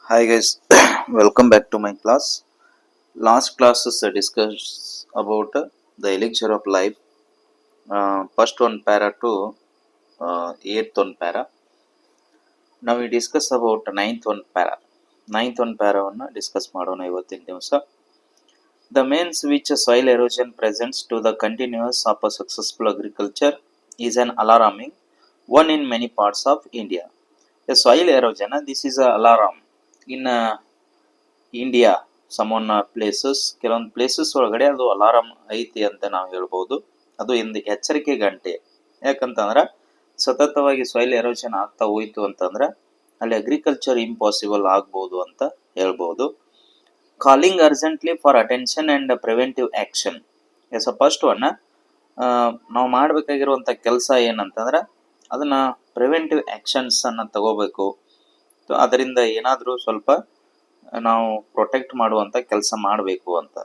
Hi guys, welcome back to my class. Last classes discussed about the elixir of life. First one para to eighth one para. Now we discuss about ninth one para. Ninth one para one discuss ಮಾಡೋಣ ಇವತ್ತಿನ ದಿವಸ. The means which soil erosion presents to the continuous of a successful agriculture is an alarming one in many parts of India. The soil erosion, this is a alarm in India some places ಕೆಲವೊಂದು places ಒಳಗಡೆ ಅದು alarm ಐತಿ ಅಂತ ನಾವು ಹೇಳ್ಬೋದು. ಅದು ಇಂದು ಎಚ್ಚರಿಕೆ ಗಂಟೆ. ಯಾಕಂತಂದ್ರೆ ಸತತವಾಗಿ ಸಾಯಿಲ್ ಎರೋಷನ್ ಆಗ್ತಾ ಹೋಯ್ತು ಅಂತಂದ್ರೆ ಅಲ್ಲಿ ಅಗ್ರಿಕಲ್ಚರ್ ಇಂಪಾಸಿಬಲ್ ಆಗ್ಬೋದು ಅಂತ ಹೇಳ್ಬೋದು. Calling urgently for attention and preventive action. Yes first one ನಾವು ಮಾಡಬೇಕಾಗಿರುವಂಥ ಕೆಲಸ ಏನಂತಂದ್ರೆ ಅದನ್ನ ಪ್ರಿವೆಂಟಿವ್ ಆಕ್ಷನ್ಸ್ ಅನ್ನ ತಗೋಬೇಕು. ಅದರಿಂದ ಏನಾದರೂ ಸ್ವಲ್ಪ ನಾವು ಪ್ರೊಟೆಕ್ಟ್ ಮಾಡುವಂತ ಕೆಲಸ ಮಾಡಬೇಕು ಅಂತ.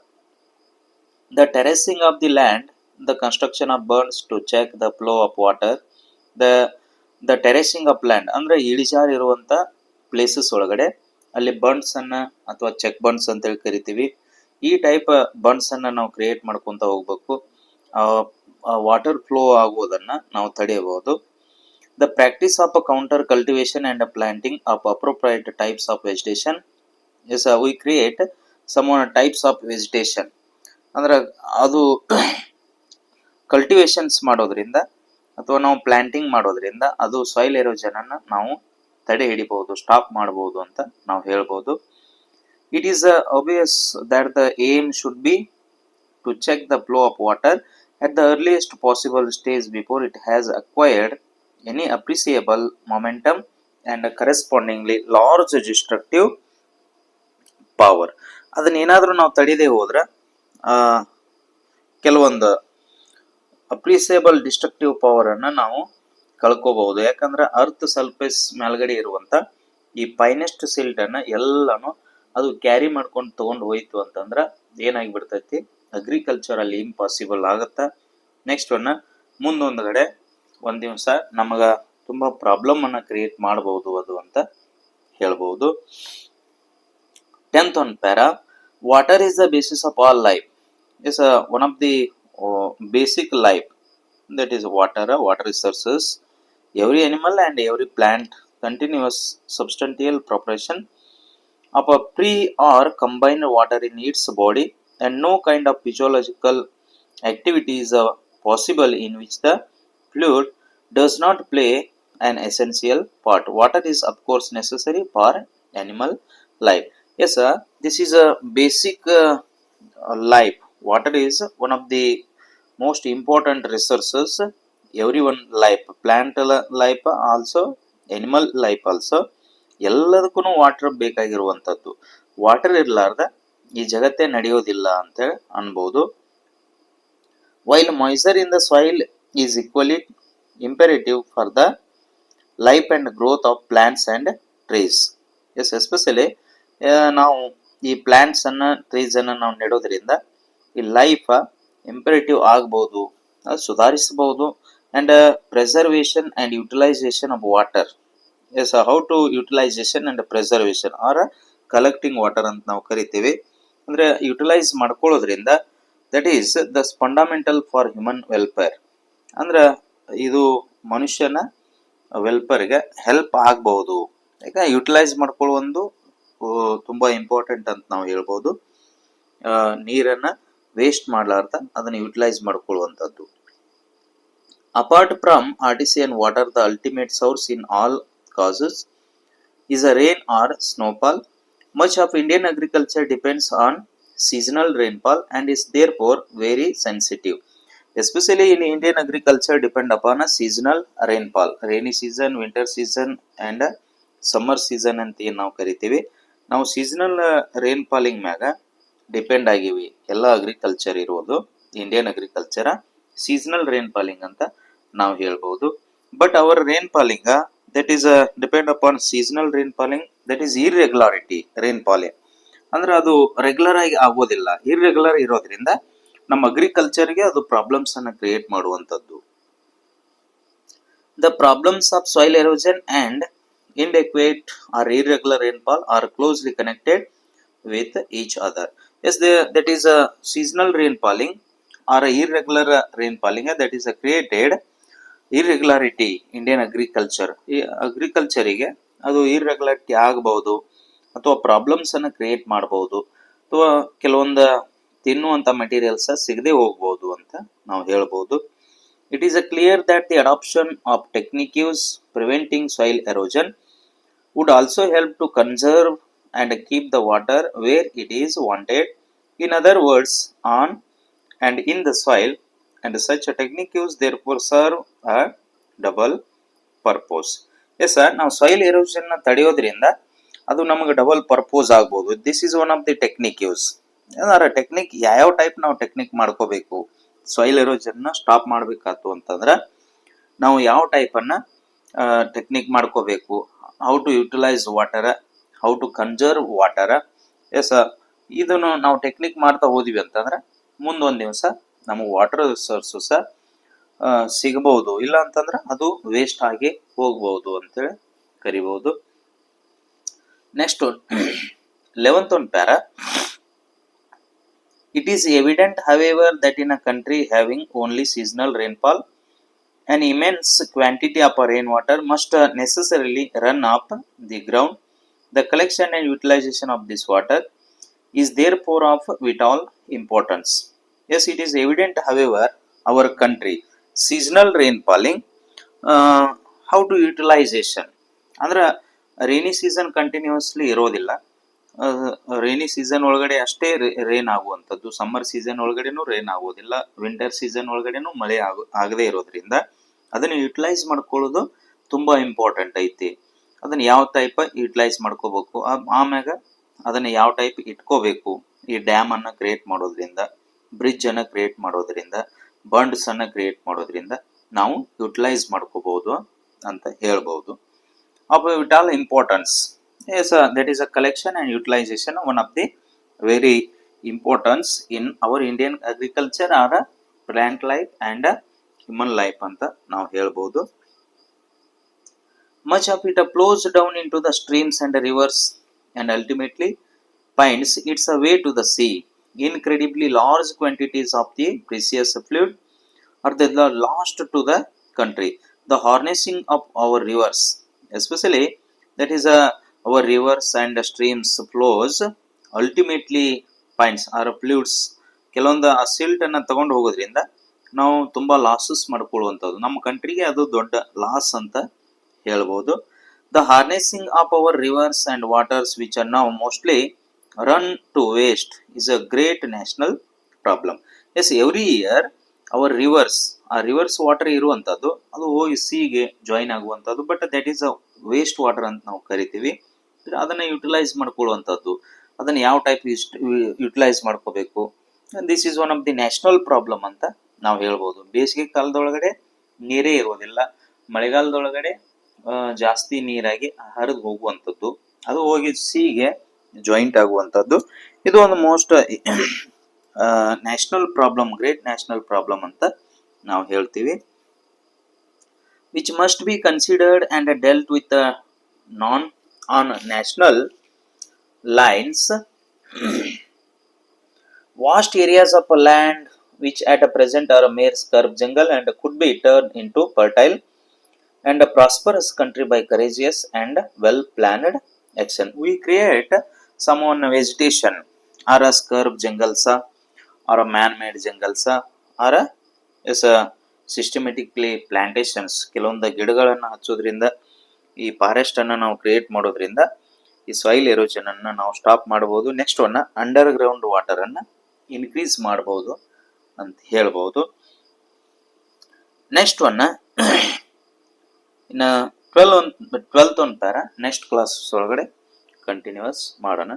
The terracing of the land, the construction of bunds to check the flow of water. The terracing of land ಅಂದ್ರೆ ಇಳಿಜಾರು ಇರುವಂತ ಪ್ಲೇಸಸ್ ಒಳಗಡೆ ಅಲ್ಲಿ ಬರ್ನ್ಸ್ ಅನ್ನ ಅಥವಾ ಚೆಕ್ ಬರ್ನ್ಸ್ ಅಂತ ಹೇಳಿ ಕರಿತೀವಿ. ಈ ಟೈಪ್ ಬರ್ನ್ಸ್ ಅನ್ನ ನಾವು ಕ್ರಿಯೇಟ್ ಮಾಡ್ಕೊಂತ ಹೋಗ್ಬೇಕು. ವಾಟರ್ ಫ್ಲೋ ಆಗುವುದನ್ನ ನಾವು ತಡೆಯಬಹುದು. The practice of counter cultivation and planting of appropriate types of vegetation. Yes, we create some types of vegetation. ಅಂದ್ರೆ ಅದು ಕಲ್ಟಿವೇಶನ್ಸ್ ಮಾಡೋದ್ರಿಂದ ಅಥವಾ ನಾವು ಪ್ಲಾಂಟಿಂಗ್ ಮಾಡೋದ್ರಿಂದ ಅದು ಸಾಯಿಲ್ ಎರೋಷನ್ ಅನ್ನ ನಾವು ತಡೆ ಹಿಡಿಬಹುದು, ಸ್ಟಾಪ್ ಮಾಡಬಹುದು ಅಂತ ನಾವು ಹೇಳ್ಬೋದು. It is obvious that the aim should be to check the flow of water at the earliest possible stage before it has acquired any appreciable momentum and correspondingly large destructive power. ಅದನ್ನೇನಾದ್ರೂ ನಾವು ತಡೆದೇ ಹೋದ್ರೆ ಕೆಲವೊಂದು ಅಪ್ರಿಸಿಯಬಲ್ destructive power ಅನ್ನ ನಾವು ಕಳ್ಕೋಬಹುದು. ಯಾಕಂದ್ರೆ earth surface ಮೇಲ್ಗಡೆ ಇರುವಂತ ಈ ಫೈನೆಸ್ಟ್ ಸಿಲ್ಟ್ ಅನ್ನ ಎಲ್ಲಾನು ಅದು ಕ್ಯಾರಿ ಮಾಡ್ಕೊಂಡು ತಗೊಂಡು ಹೋಯ್ತು ಅಂತಂದ್ರ ಏನಾಗಿ ಬಿಡ್ತೈತಿ, ಅಗ್ರಿಕಲ್ಚರ್ ಅಲ್ಲಿ ಇಂಪಾಸಿಬಲ್ ಆಗತ್ತ. ನೆಕ್ಸ್ಟ್ ಒನ್ನ ಮುಂದೊಂದುಗಡೆ ಒಂದ್ ದಿವಸ ನಮಗ ತುಂಬಾ ಪ್ರಾಬ್ಲಮ್ ಅನ್ನ ಕ್ರಿಯೇಟ್ ಮಾಡಬಹುದು ಅದು ಅಂತ ಹೇಳ್ಬಹುದು. 10th one para, water is the basis of all life. Is one of the basic life, that is water resources. Every animal and every plant continuous substantial preparation of a pre or combined water in its body, and no kind of physiological activity is possible in which the fluid does not play an essential part. Water is of course necessary for animal life. Yes, this is a basic life. Water is one of the most important resources. Everyone life, plant life also, animal life also. ಎಲ್ಲದಕ್ಕೂ water ಬೇಕಾಗಿರುವಂಥದ್ದು. Water ಇರಲಾರ್ದ ಈ ಜಗತ್ತೇ ನಡೆಯೋದಿಲ್ಲ ಅಂತ ಅನ್ಬೋದು. While moisture in the soil is equally imperative for the life and growth of plants and trees. Yes, especially ನಾವು ಈ plants ಅನ್ನ trees ಅನ್ನ ನಾವು ನೆಡೋದ್ರಿಂದ ಈ ಲೈಫ್ ಇಂಪರೇಟಿವ್ ಆಗಬಹುದು, ಸುಧಾರಿಸಬಹುದು. And preservation and utilisation of water. Yes, how to utilisation and preservation or collecting water ಅಂತ ನಾವು ಕರಿತೀವಿ. ಅಂದ್ರೆ ಯುಟಿಲೈಸ್ ಮಾಡ್ಕೊಳ್ಳೋದ್ರಿಂದ that is the fundamental for human welfare. ಅಂದ್ರೆ ಇದು ಮನುಷ್ಯನ ವೆಲ್ಫೇರ್ಗೆ ಹೆಲ್ಪ್ ಆಗಬಹುದು. ಯಾಕೆ ಯುಟಿಲೈಸ್ ಮಾಡ್ಕೊಳ್ಳೋ ತುಂಬಾ ಇಂಪಾರ್ಟೆಂಟ್ ಅಂತ ನಾವು ಹೇಳ್ಬೋದು. ನೀರನ್ನ ವೇಸ್ಟ್ ಮಾಡಲಾರ್ದ ಅದನ್ನ ಯುಟಿಲೈಸ್ ಮಾಡ್ಕೊಳ್ಳುವಂಥದ್ದು. Apart from artesian water, the ultimate source in all causes is a rain or snowfall. Much of Indian agriculture depends on seasonal rainfall and is therefore very sensitive. Especially in Indian agriculture depend upon a seasonal rainfall. Rainy season, winter season and summer season ಅಂತ ಏನು ನಾವು ಕರಿತೀವಿ. ನಾವು seasonal ರೇನ್ಫಾಲಿಂಗ್ ಮ್ಯಾಗ depend ಆಗಿವಿ. ಎಲ್ಲ agriculture ಇರೋದು Indian agriculture seasonal ರೇನ್ಫಾಲಿಂಗ್ ಅಂತ ನಾವು ಹೇಳ್ಬೋದು. But our rainfalling that is depend upon seasonal rainfalling, that is irregularity rainfalling. ಅಂದ್ರೆ ಅದು ರೆಗ್ಯುಲರ್ ಆಗಿ ಆಗೋದಿಲ್ಲ, ಇರ್ರೆಗ್ಯುಲರ್ ಇರೋದ್ರಿಂದ ನಮ್ಮ ಅಗ್ರಿಕಲ್ಚರ್ಗೆ ಅದು ಪ್ರಾಬ್ಲಮ್ಸ್ ಅನ್ನ ಕ್ರಿಯೇಟ್ ಮಾಡುವಂಥದ್ದು. The problems of soil erosion and inadequate or irregular rainfall are closely connected with each other. Yes, that is a seasonal rainfalling or a irregular rainfalling that is created irregularity Indian agriculture. ಈ ಅಗ್ರಿಕಲ್ಚರಿಗೆ ಅದು irregularity ಆಗಬಹುದು ಅಥವಾ problems ಅನ್ನು create ಮಾಡಬಹುದು ಅಥವಾ ಕೆಲವೊಂದು ತಿನ್ನುವಂತ materials ಸಿಗದೆ ಹೋಗಬಹುದು ಅಂತ ನಾವು ಹೇಳ್ಬೋದು. It is clear that the adoption of techniques preventing soil erosion would also help to conserve and keep the water where it is wanted. In other words, on and in the soil, and such techniques therefore serve a double purpose. Yes sir, now soil erosion na ತಡೆಯೋದ್ರಿಂದ ಅದು ನಮಗೆ double purpose ಆಗ್ಬೋದು. This is one of the technique use. ಯಾವ್ದಾರ technique ಯಾವ type ನಾವು technique ಮಾಡ್ಕೋಬೇಕು soil erosion ನ stop ಮಾಡಬೇಕಾತು ಅಂತಂದ್ರೆ ನಾವು ಯಾವ ಟೈಪ್ ಅನ್ನ ಟೆಕ್ನಿಕ್ ಮಾಡ್ಕೋಬೇಕು, how to utilise water, how to conserve water. Yes ಇದನ್ನು ನಾವು ಟೆಕ್ನಿಕ್ ಮಾಡ್ತಾ ಹೋದಿವಿ ಅಂತಂದ್ರೆ ಮುಂದೊಂದು ದಿವಸ ನಮಗೆ ವಾಟರ್ ರಿಸೋರ್ಸಸ್ ಸಿಗಬಹುದು, ಇಲ್ಲ ಅಂತಂದ್ರೆ ಅದು ವೇಸ್ಟ್ ಆಗಿ ಹೋಗ್ಬಹುದು ಅಂತೇಳಿ ಕರಿಬಹುದು. Next 11th one para. It is evident however that in a country having only seasonal rainfall, an immense quantity of rainwater must necessarily run up the ground. The collection and utilization of this water is therefore of vital importance. Yes, it is evident however our country seasonal rainfalling, how to utilization ಅಂದ್ರೆ rainy season continuously ಇರೋದಿಲ್ಲ. Rainy season ಒಳಗಡೆ ಅಷ್ಟೇ rain ಆಗುವಂಥದ್ದು, summer season ಒಳಗಡೆನೂ rain ಆಗೋದಿಲ್ಲ, winter season ಒಳಗಡೆನೂ ಮಳೆ ಆಗದೇ ಇರೋದ್ರಿಂದ ಅದನ್ನು ಯುಟಿಲೈಸ್ ಮಾಡ್ಕೊಳ್ಳೋದು ತುಂಬಾ ಇಂಪಾರ್ಟೆಂಟ್ ಐತಿ. ಅದನ್ನ ಯಾವ ಟೈಪ್ ಯುಟಿಲೈಸ್ ಮಾಡ್ಕೋಬೇಕು, ಆಮ್ಯಾಗ ಅದನ್ನ ಯಾವ ಟೈಪ್ ಇಟ್ಕೋಬೇಕು. ಈ ಡ್ಯಾಮ್ ಅನ್ನ ಕ್ರಿಯೇಟ್ ಮಾಡೋದ್ರಿಂದ, ಬ್ರಿಡ್ಜ್ ಅನ್ನ ಕ್ರಿಯೇಟ್ ಮಾಡೋದ್ರಿಂದ, ಬಂಡ್ಸ್ ಅನ್ನ ಕ್ರಿಯೇಟ್ ಮಾಡೋದ್ರಿಂದ ನಾವು ಯುಟಿಲೈಸ್ ಮಾಡ್ಕೋಬಹುದು ಅಂತ ಹೇಳ್ಬಹುದು. Of vital importance. Yes, that is a collection and utilization, one of the very importance in our Indian agriculture or plant life and human life ಅಂತ ನಾವು ಹೇಳ್ಬೋದು. Much of it flows down into the streams and rivers and ultimately finds its way to the sea. Incredibly large quantities of the precious fluid are lost to the country. The harnessing of our rivers, especially that is our rivers and streams flows ultimately finds our fluids ಕೆಲವೊಂದು ಆ silt ಅನ್ನ ತಗೊಂಡು ಹೋಗೋದ್ರಿಂದ ನಾವು ತುಂಬಾ losses ಮಾಡ್ಕೊಳ್ಳುವಂಥದ್ದು, ನಮ್ಮ ಕಂಟ್ರಿಗೆ ಅದು ದೊಡ್ಡ ಲಾಸ್ ಅಂತ ಹೇಳ್ಬೋದು. The harnessing of our rivers and waters which are now mostly run to waste is a great national problem. Yes, every year our rivers, ಆ ರಿವರ್ಸ್ ವಾಟರ್ ಇರುವಂತದ್ದು ಅದು ಹೋಗಿ ಸಿಗೆ ಜಾಯಿನ್ ಆಗುವಂತದ್ದು, but that is a waste water ಅಂತ ನಾವು ಕರಿತೀವಿ. ಅದನ್ನ ಯುಟಿಲೈಸ್ ಮಾಡ್ಕೊಳ್ಳುವಂಥದ್ದು, ಅದನ್ನ ಯಾವ ಟೈಪ್ ಯುಟಿಲೈಸ್ ಮಾಡ್ಕೋಬೇಕು, this is one of the national problem ಅಂತ ನಾವು ಹೇಳ್ಬೋದು. ಬೇಸಿಗೆ ಕಾಲದೊಳಗಡೆ ನೀರೇ ಇರೋದಿಲ್ಲ, ಮಳೆಗಾಲದೊಳಗಡೆ ಜಾಸ್ತಿ ನೀರಾಗಿ ಹರಿದು ಹೋಗುವಂಥದ್ದು, ಅದು ಹೋಗಿ ಸಿಗೆ ಜಾಯಿಂಟ್ ಆಗುವಂಥದ್ದು. ಇದು ಒಂದು most national problem, great national problem ಅಂತ ನಾವು ಹೇಳ್ತೀವಿ. Which must be considered and delt with non on national lines. Vast areas of land which at present are a mere scrub jungle and could be turned into fertile and a prosperous country by courageous and well planned action. We create some on vegetation or a scrub jungles or a man-made jungles or a systematically plantations. ಕೆಲವೊಂದು ಗಿಡಗಳನ್ನು ಹಚ್ಚೋದ್ರಿಂದ, ಈ forest ಅನ್ನು ನಾವು create ಮಾಡೋದ್ರಿಂದ ಈ soil erosion ಅನ್ನ ನಾವು ಸ್ಟಾಪ್ ಮಾಡಬಹುದು. Next one under ground water ಅನ್ನ ಇನ್ಕ್ರೀಸ್ ಮಾಡಬಹುದು ಅಂತ ಹೇಳ್ಬಹುದು. ನೆಕ್ಸ್ಟ್ ಒನ್ ಇನ್ನ 12th ಒಂದು ಪ್ಯಾರ ನೆಕ್ಸ್ಟ್ ಕ್ಲಾಸ್ ಒಳಗಡೆ ಕಂಟಿನ್ಯೂಸ್ ಮಾಡೋಣ.